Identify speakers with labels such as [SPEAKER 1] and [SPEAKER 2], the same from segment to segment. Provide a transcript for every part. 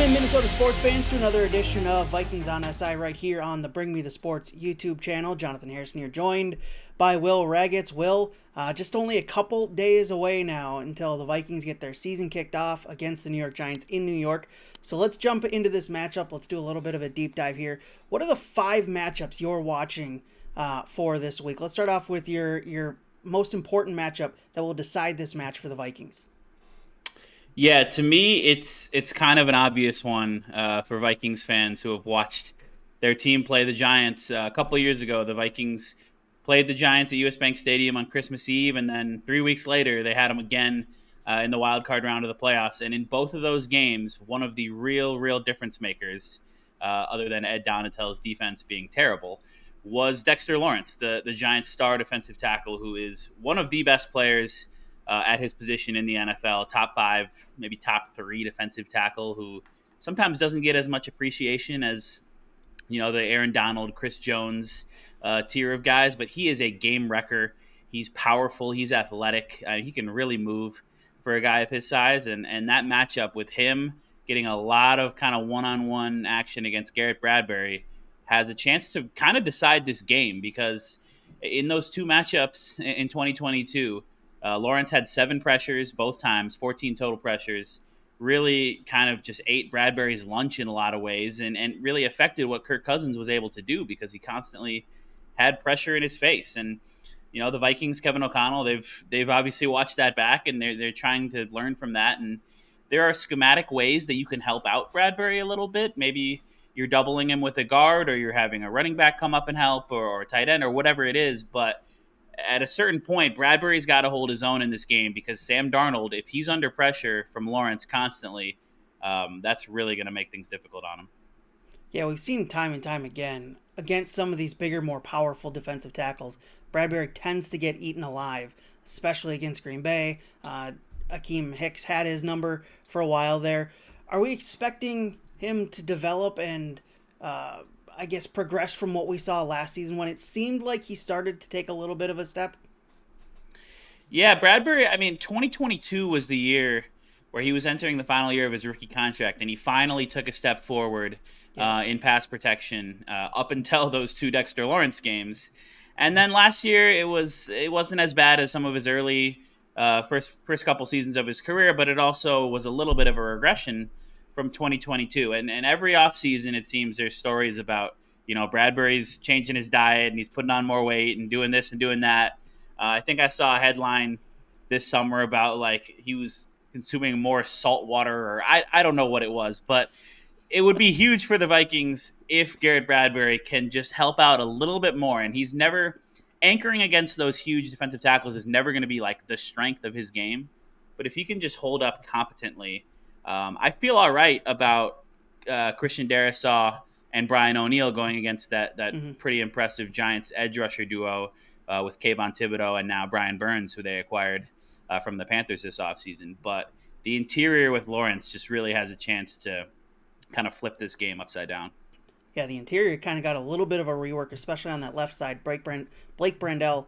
[SPEAKER 1] in, Minnesota sports fans, to another edition of Vikings on SI right here on the Bring Me the Sports YouTube channel. Jonathan Harrison here, joined by Will Ragatz. Will, just only a couple days away now until the Vikings get their season kicked off against the New York Giants in New York. So let's jump into this matchup. Let's do a little bit of a deep dive here. What are the 5 matchups you're watching for this week? Let's start off with your most important matchup that will decide this match for the Vikings.
[SPEAKER 2] Yeah, to me, it's kind of an obvious one for Vikings fans who have watched their team play the Giants. A couple of years ago, the Vikings played the Giants at US Bank Stadium on Christmas Eve, and then 3 weeks later, they had them again in the wild card round of the playoffs. And in both of those games, one of the real difference makers, other than Ed Donatell's defense being terrible, was Dexter Lawrence, the Giants' star defensive tackle, who is one of the best players at his position in the NFL, top 5, maybe top 3 defensive tackle, who sometimes doesn't get as much appreciation as, the Aaron Donald, Chris Jones tier of guys, but he is a game wrecker. He's powerful. He's athletic. He can really move for a guy of his size, and that matchup with him getting a lot of kind of one-on-one action against Garrett Bradbury has a chance to kind of decide this game, because in those 2 matchups in 2022, Lawrence had 7 pressures both times, 14 total pressures, really kind of just ate Bradbury's lunch in a lot of ways, and really affected what Kirk Cousins was able to do, because he constantly had pressure in his face. And, the Vikings, Kevin O'Connell, they've obviously watched that back, and they're trying to learn from that. And there are schematic ways that you can help out Bradbury a little bit. Maybe you're doubling him with a guard, or you're having a running back come up and help, or a tight end, or whatever it is. But at a certain point, Bradbury's got to hold his own in this game, because Sam Darnold, if he's under pressure from Lawrence constantly, that's really going to make things difficult on him.
[SPEAKER 1] Yeah, we've seen time and time again against some of these bigger, more powerful defensive tackles, Bradbury tends to get eaten alive, especially against Green Bay. Akeem Hicks had his number for a while there. Are we expecting him to develop and progress from what we saw last season, when it seemed like he started to take a little bit of a step?
[SPEAKER 2] Yeah, Bradbury, 2022 was the year where he was entering the final year of his rookie contract, and he finally took a step forward in pass protection up until those 2 Dexter Lawrence games. And then last year, it wasn't as bad as some of his early first couple seasons of his career, but it also was a little bit of a regression from 2022. And every offseason, it seems there's stories about, Bradbury's changing his diet and he's putting on more weight and doing this and doing that. I think I saw a headline this summer about, like, he was consuming more salt water, or I don't know what it was, but it would be huge for the Vikings if Garrett Bradbury can just help out a little bit more. And he's never anchoring against those huge defensive tackles is never going to be like the strength of his game. But if he can just hold up competently, I feel all right about Christian Darrisaw and Brian O'Neill going against that pretty impressive Giants edge rusher duo with Kayvon Thibodeau and now Brian Burns, who they acquired from the Panthers this offseason. But the interior with Lawrence just really has a chance to kind of flip this game upside down.
[SPEAKER 1] Yeah, the interior kind of got a little bit of a rework, especially on that left side. Blake Brandel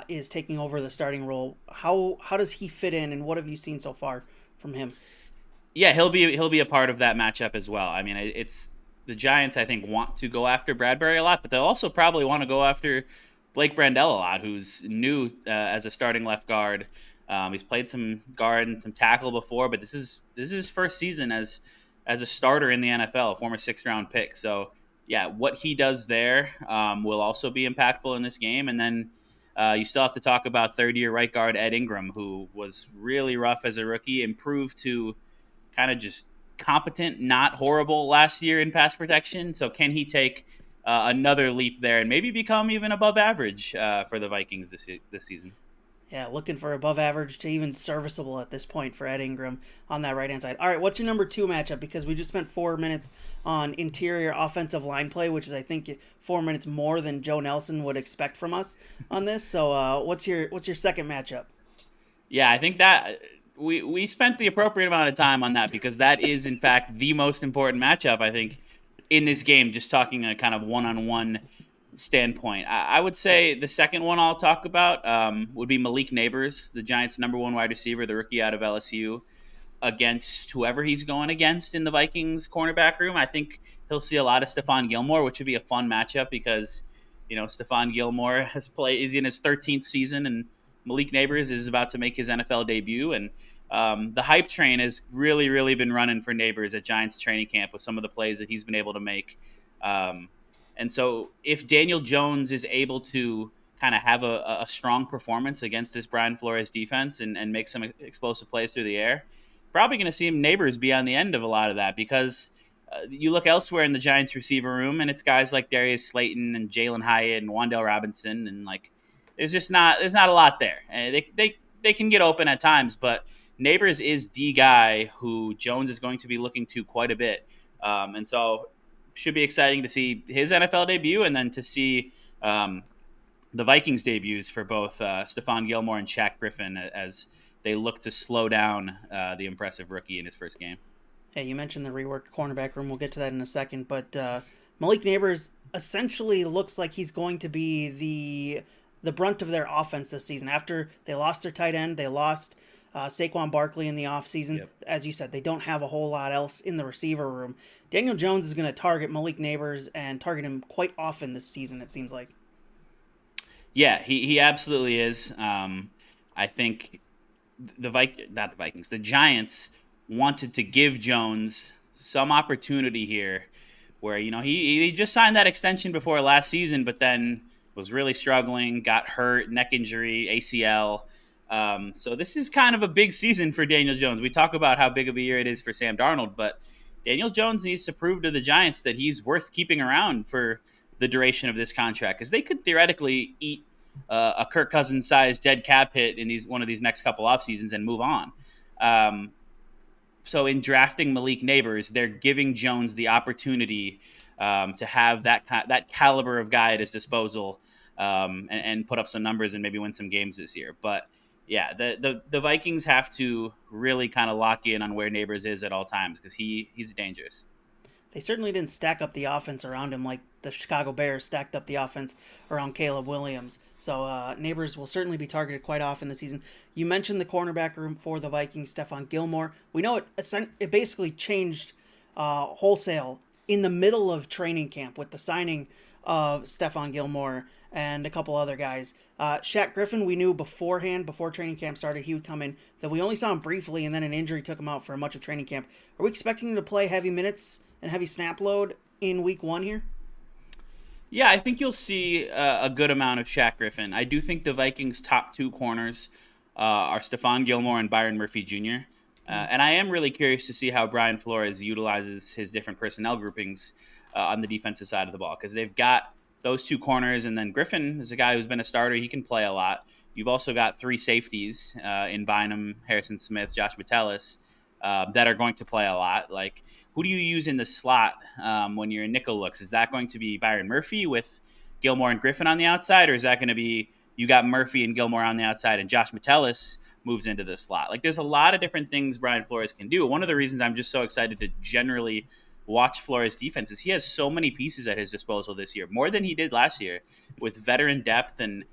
[SPEAKER 1] is taking over the starting role. How does he fit in, and what have you seen so far from him?
[SPEAKER 2] Yeah, he'll be a part of that matchup as well. It's the Giants, I think, want to go after Bradbury a lot, but they'll also probably want to go after Blake Brandel a lot, who's new as a starting left guard. He's played some guard and some tackle before, but this is his first season as a starter in the NFL, a former 6th-round pick. So, yeah, what he does there will also be impactful in this game. And then you still have to talk about third-year right guard Ed Ingram, who was really rough as a rookie, improved to kind of just competent, not horrible last year in pass protection. So can he take another leap there and maybe become even above average for the Vikings this season?
[SPEAKER 1] Yeah, looking for above average to even serviceable at this point for Ed Ingram on that right-hand side. All right, what's your number 2 matchup? Because we just spent 4 minutes on interior offensive line play, which is, I think, 4 minutes more than Joe Nelson would expect from us on this. So what's your second matchup?
[SPEAKER 2] Yeah, I think that we spent the appropriate amount of time on that, because that is, in fact, the most important matchup, I think, in this game, just talking a kind of one-on-one standpoint. I would say the second one I'll talk about would be Malik Neighbors, the Giants' number 1 wide receiver, the rookie out of LSU. against whoever he's going against in the Vikings cornerback room. I think he'll see a lot of Stephon Gilmore, which would be a fun matchup because, Stephon Gilmore is in his 13th season, and Malik Neighbors is about to make his NFL debut. And the hype train has really, really been running for Neighbors at Giants training camp with some of the plays that he's been able to make. And so if Daniel Jones is able to kind of have a strong performance against this Brian Flores defense and make some explosive plays through the air, probably going to see Neighbors be on the end of a lot of that because you look elsewhere in the Giants receiver room and it's guys like Darius Slayton and Jalen Hyatt and Wan'Dale Robinson, and like there's not a lot there. They can get open at times, but Neighbors is the guy who Jones is going to be looking to quite a bit, and so should be exciting to see his NFL debut and then to see the Vikings debuts for both Stephon Gilmore and Shaq Griffin as they look to slow down the impressive rookie in his first game.
[SPEAKER 1] Hey, you mentioned the reworked cornerback room. We'll get to that in a second. But Malik Neighbors essentially looks like he's going to be the brunt of their offense this season. After they lost their tight end, they lost Saquon Barkley in the offseason. Yep. As you said, they don't have a whole lot else in the receiver room. Daniel Jones is going to target Malik Neighbors and target him quite often this season, it seems like.
[SPEAKER 2] Yeah, he absolutely is. I think the Giants wanted to give Jones some opportunity here where, he just signed that extension before last season, but then was really struggling, got hurt, neck injury, ACL. So this is kind of a big season for Daniel Jones. We talk about how big of a year it is for Sam Darnold, but Daniel Jones needs to prove to the Giants that he's worth keeping around for the duration of this contract, because they could theoretically eat a Kirk Cousins-sized dead cap hit in one of these next couple off seasons and move on. So in drafting Malik Neighbors, they're giving Jones the opportunity to have that caliber of guy at his disposal and put up some numbers and maybe win some games this year. But yeah, the Vikings have to really kind of lock in on where Neighbors is at all times because he's dangerous.
[SPEAKER 1] They certainly didn't stack up the offense around him like the Chicago Bears stacked up the offense around Caleb Williams. So Neighbors will certainly be targeted quite often this season. You mentioned the cornerback room for the Vikings, Stephon Gilmore. We know it basically changed wholesale in the middle of training camp with the signing of Stephon Gilmore and a couple other guys. Shaq Griffin, we knew beforehand, before training camp started, he would come in. That we only saw him briefly, and then an injury took him out for much of training camp. Are we expecting him to play heavy minutes and heavy snap load in week 1 here?
[SPEAKER 2] Yeah, I think you'll see a good amount of Shaq Griffin. I do think the Vikings' top 2 corners are Stephon Gilmore and Byron Murphy Jr. And I am really curious to see how Brian Flores utilizes his different personnel groupings on the defensive side of the ball, because they've got those 2 corners, and then Griffin is a guy who's been a starter. He can play a lot. You've also got 3 safeties in Bynum, Harrison Smith, Josh Metellus that are going to play a lot. Like, who do you use in the slot when you're in nickel looks? Is that going to be Byron Murphy with Gilmore and Griffin on the outside, or is that going to be you got Murphy and Gilmore on the outside and Josh Metellus moves into the slot? Like, there's a lot of different things Brian Flores can do. One of the reasons I'm just so excited to generally watch Flores' defense is he has so many pieces at his disposal this year, more than he did last year, with veteran depth and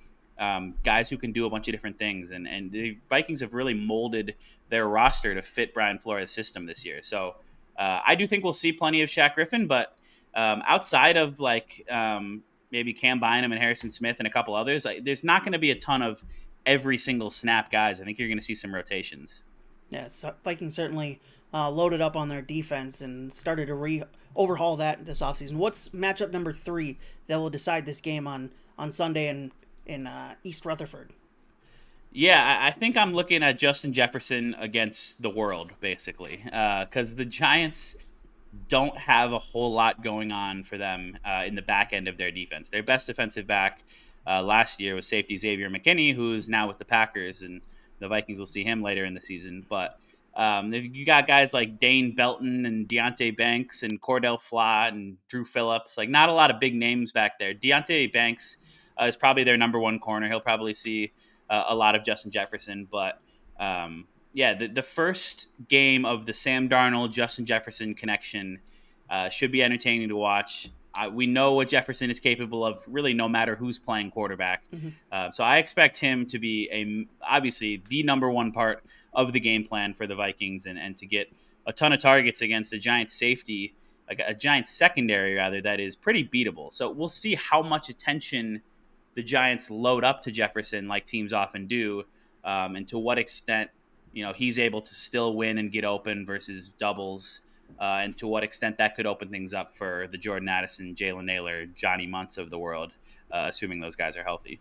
[SPEAKER 2] guys who can do a bunch of different things. And the Vikings have really molded their roster to fit Brian Flores' system this year. So I do think we'll see plenty of Shaq Griffin, but outside of maybe Cam Bynum and Harrison Smith and a couple others, there's not going to be a ton of every single snap guys. I think you're going to see some rotations.
[SPEAKER 1] Yeah, so Vikings certainly loaded up on their defense and started to overhaul that this offseason. What's matchup number 3 that will decide this game on Sunday in East Rutherford?
[SPEAKER 2] Yeah, I think I'm looking at Justin Jefferson against the world, basically, because the Giants don't have a whole lot going on for them in the back end of their defense. Their best defensive back last year was safety Xavier McKinney, who's now with the Packers, and the Vikings will see him later in the season. But you got guys like Dane Belton and Deontay Banks and Cordell Flott and Drew Phillips. Like, not a lot of big names back there. Deontay Banks is probably their number 1 corner. He'll probably see a lot of Justin Jefferson. But, the first game of the Sam Darnold, Justin Jefferson connection should be entertaining to watch. we know what Jefferson is capable of, really, no matter who's playing quarterback.
[SPEAKER 1] Mm-hmm.
[SPEAKER 2] So I expect him to be obviously the number one part of the game plan for the Vikings, and to get a ton of targets against a Giants safety, like a Giants secondary rather, that is pretty beatable. So we'll see how much attention the Giants load up to Jefferson, like teams often do, and to what extent he's able to still win and get open versus doubles, and to what extent that could open things up for the Jordan Addison, Jalen Naylor, Johnny Muntz of the world, assuming those guys are healthy.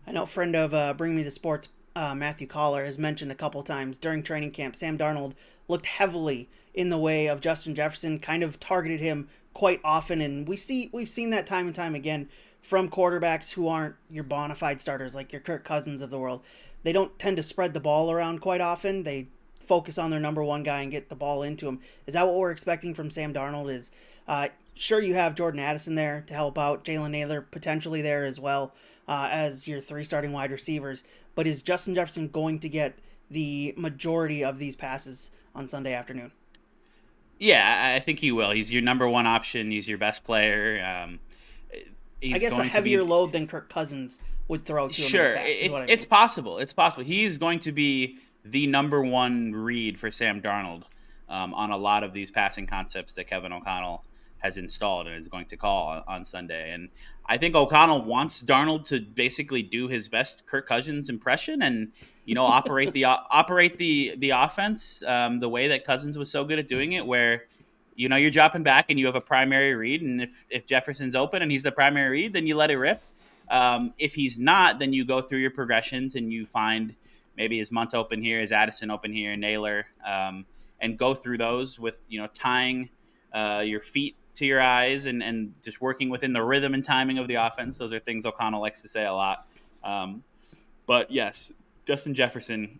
[SPEAKER 1] I know friend of Bring Me the Sports, Matthew Collar, has mentioned a couple times during training camp, Sam Darnold looked heavily in the way of Justin Jefferson, kind of targeted him quite often, and we've seen that time and time again from quarterbacks who aren't your bona fide starters, like your Kirk Cousins of the world. They don't tend to spread the ball around quite often. They focus on their number one guy and get the ball into him. Is that what we're expecting from Sam Darnold? Is sure, you have Jordan Addison there to help out, Jalen Naylor potentially there as well, as your three starting wide receivers, but is Justin Jefferson going to get the majority of these passes on Sunday afternoon?
[SPEAKER 2] Yeah, I think he will. He's your number one option. He's your best player.
[SPEAKER 1] I guess a heavier load than Kirk Cousins would throw to him.
[SPEAKER 2] Sure, it's possible. It's possible. He is going to be the number one read for Sam Darnold on a lot of these passing concepts that Kevin O'Connell has installed and is going to call on Sunday. And I think O'Connell wants Darnold to basically do his best Kirk Cousins impression and operate the offense the way that Cousins was so good at doing it, where you're dropping back and you have a primary read, and if Jefferson's open and he's the primary read, then you let it rip. If he's not, then you go through your progressions and you find maybe is Munt open here, is Addison open here, Naylor, and go through those with tying your feet to your eyes and just working within the rhythm and timing of the offense. Those are things O'Connell likes to say a lot. But yes, Justin Jefferson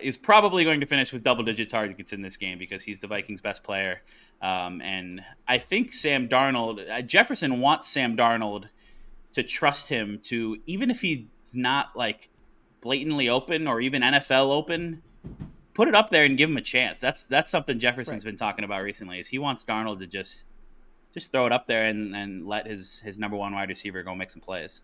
[SPEAKER 2] is probably going to finish with double-digit targets in this game because he's the Vikings' best player. And I think Jefferson wants Sam Darnold to trust him to, even if he's not like blatantly open or even NFL open, put it up there and give him a chance. That's something Jefferson's been talking about recently, is he wants Darnold to just throw it up there and let his number one wide receiver go make some plays.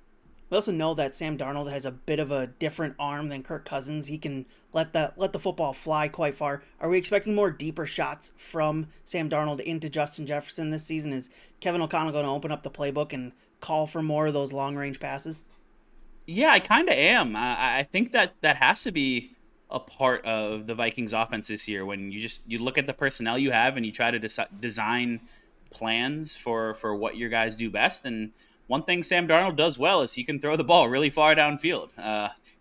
[SPEAKER 1] We also know that Sam Darnold has a bit of a different arm than Kirk Cousins. He can let the football fly quite far. Are we expecting more deeper shots from Sam Darnold into Justin Jefferson this season? Is Kevin O'Connell going to open up the playbook and call for more of those long-range passes?
[SPEAKER 2] Yeah, I kind of am. I think that has to be a part of the Vikings offense this year, when you look at the personnel you have and you try to design plans for what your guys do best. And one thing Sam Darnold does well is he can throw the ball really far downfield.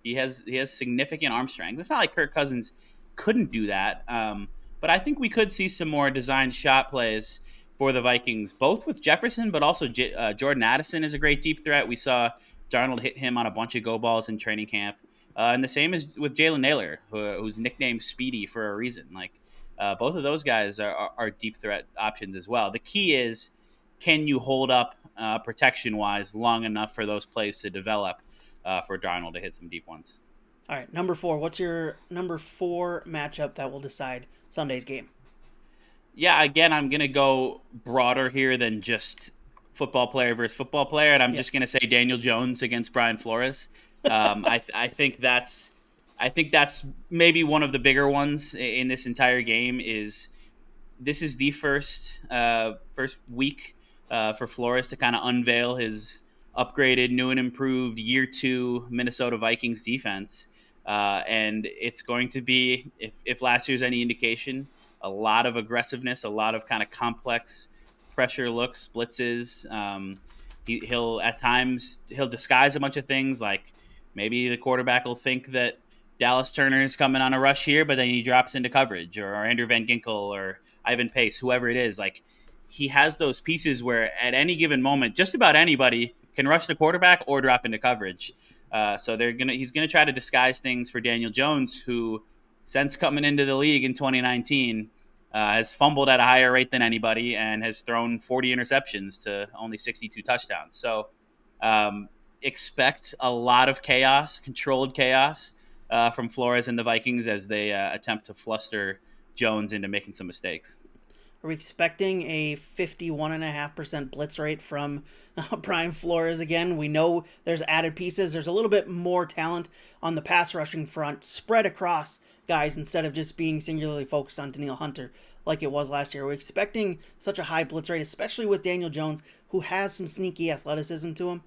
[SPEAKER 2] He has significant arm strength. It's not like Kirk Cousins couldn't do that, but I think we could see some more designed shot plays for the Vikings, both with Jefferson, but also Jordan Addison is a great deep threat. We saw Darnold hit him on a bunch of go balls in training camp. And the same is with Jalen Naylor, who's nicknamed Speedy for a reason. Like both of those guys are deep threat options as well. The key is, can you hold up protection-wise long enough for those plays to develop for Darnold to hit some deep ones?
[SPEAKER 1] All right, number 4. What's your number 4 matchup that will decide Sunday's game?
[SPEAKER 2] Yeah, again, I'm going to go broader here than just football player versus football player, and I'm just going to say Daniel Jones against Brian Flores. I think that's maybe one of the bigger ones in this entire game. This is the first week for Flores to kind of unveil his upgraded, new and improved year 2 Minnesota Vikings defense, and it's going to be, if last year's any indication, a lot of aggressiveness, a lot of kind of complex pressure looks, blitzes. He'll at times disguise a bunch of things, like maybe the quarterback will think that Dallas Turner is coming on a rush here, but then he drops into coverage, or Andrew Van Ginkel or Ivan Pace, whoever it is. Like, he has those pieces where at any given moment, just about anybody can rush the quarterback or drop into coverage. So he's gonna try to disguise things for Daniel Jones, who, since coming into the league in 2019, has fumbled at a higher rate than anybody and has thrown 40 interceptions to only 62 touchdowns. So expect a lot of chaos, controlled chaos from Flores and the Vikings as they attempt to fluster Jones into making some mistakes.
[SPEAKER 1] Are we expecting a 51.5% blitz rate from Brian Flores again? We know there's added pieces. There's a little bit more talent on the pass rushing front spread across guys instead of just being singularly focused on Danielle Hunter like it was last year. We're expecting such a high blitz rate, especially with Daniel Jones, who has some sneaky athleticism to him.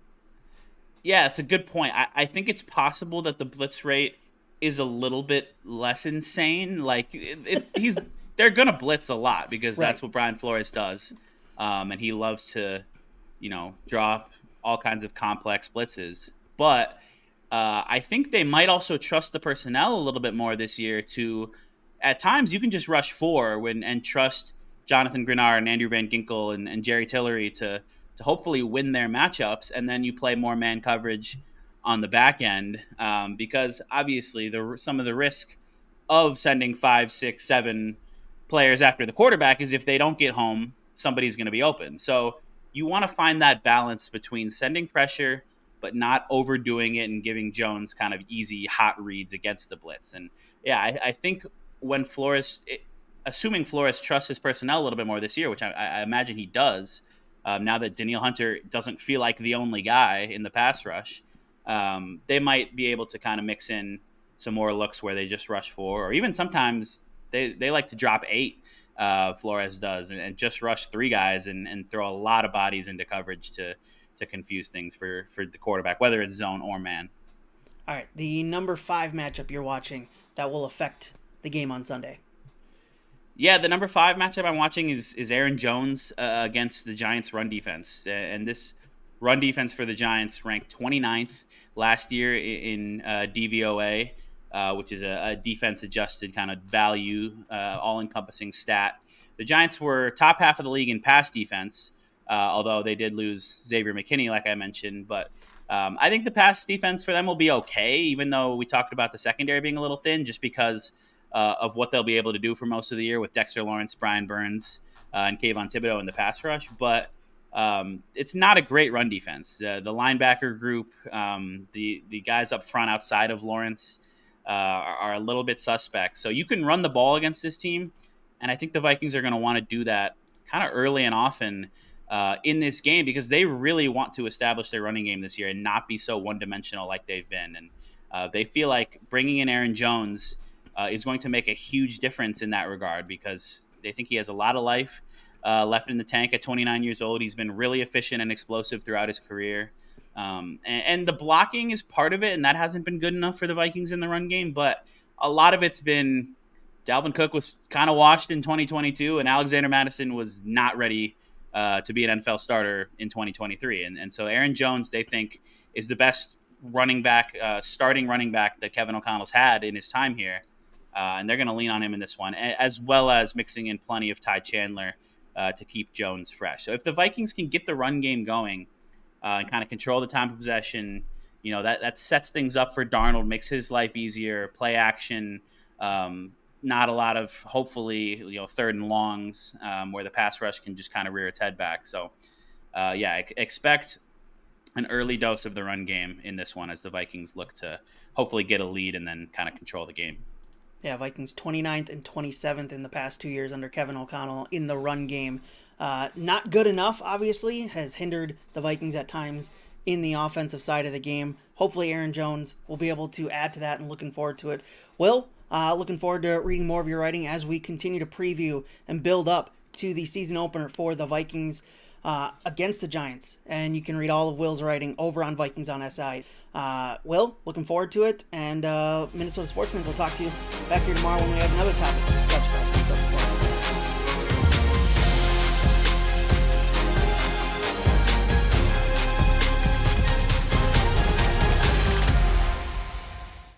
[SPEAKER 2] Yeah, it's a good point. I think it's possible that the blitz rate is a little bit less insane. Like they're gonna blitz a lot because
[SPEAKER 1] Right.
[SPEAKER 2] that's what Brian Flores does, and he loves to, draw all kinds of complex blitzes. But I think they might also trust the personnel a little bit more this year. To at times you can just rush four and trust Jonathan Grenard and Andrew Van Ginkel and Jerry Tillery to hopefully win their matchups, and then you play more man coverage on the back end, because obviously some of the risk of sending 5, 6, 7 players after the quarterback is if they don't get home, somebody's going to be open. So you want to find that balance between sending pressure but not overdoing it and giving Jones kind of easy hot reads against the blitz. And yeah, I think when assuming Flores trusts his personnel a little bit more this year, which I imagine he does, now that Danielle Hunter doesn't feel like the only guy in the pass rush, they might be able to kind of mix in some more looks where they just rush four, or even sometimes they like to drop 8, Flores does, and just rush 3 guys and throw a lot of bodies into coverage to confuse things for the quarterback, whether it's zone or man.
[SPEAKER 1] All right, the number 5 matchup you're watching that will affect the game on Sunday.
[SPEAKER 2] Yeah, the number 5 matchup I'm watching is Aaron Jones against the Giants' run defense. And this run defense for the Giants ranked 29th last year in DVOA, which is a defense-adjusted kind of value, all-encompassing stat. The Giants were top half of the league in pass defense, although they did lose Xavier McKinney, like I mentioned. But I think the pass defense for them will be okay, even though we talked about the secondary being a little thin, just because of what they'll be able to do for most of the year with Dexter Lawrence, Brian Burns, and Kayvon Thibodeau in the pass rush. But it's not a great run defense. The linebacker group, the guys up front outside of Lawrence are a little bit suspect. So you can run the ball against this team, and I think the Vikings are going to want to do that kind of early and often in this game, because they really want to establish their running game this year and not be so one-dimensional like they've been. And they feel like bringing in Aaron Jones is going to make a huge difference in that regard, because they think he has a lot of life left in the tank at 29 years old. He's been really efficient and explosive throughout his career. And the blocking is part of it, and that hasn't been good enough for the Vikings in the run game. But a lot of it's been Dalvin Cook was kind of washed in 2022, and Alexander Mattison was not ready to be an NFL starter in 2023. And so Aaron Jones, they think, is the best running back, starting running back that Kevin O'Connell's had in his time here. And they're going to lean on him in this one, as well as mixing in plenty of Ty Chandler to keep Jones fresh. So if the Vikings can get the run game going and kind of control the time of possession, that sets things up for Darnold, makes his life easier, play action, not a lot of, hopefully, 3rd and longs where the pass rush can just kind of rear its head back. So, expect an early dose of the run game in this one as the Vikings look to hopefully get a lead and then kind of control the game.
[SPEAKER 1] Yeah, Vikings 29th and 27th in the past 2 years under Kevin O'Connell in the run game. Not good enough, obviously, has hindered the Vikings at times in the offensive side of the game. Hopefully Aaron Jones will be able to add to that, and looking forward to it. Will, looking forward to reading more of your writing as we continue to preview and build up to the season opener for the Vikings against the Giants. And you can read all of Will's writing over on Vikings on SI. Will, looking forward to it. And Minnesota Sportsmen, we'll talk to you back here tomorrow when we have another topic.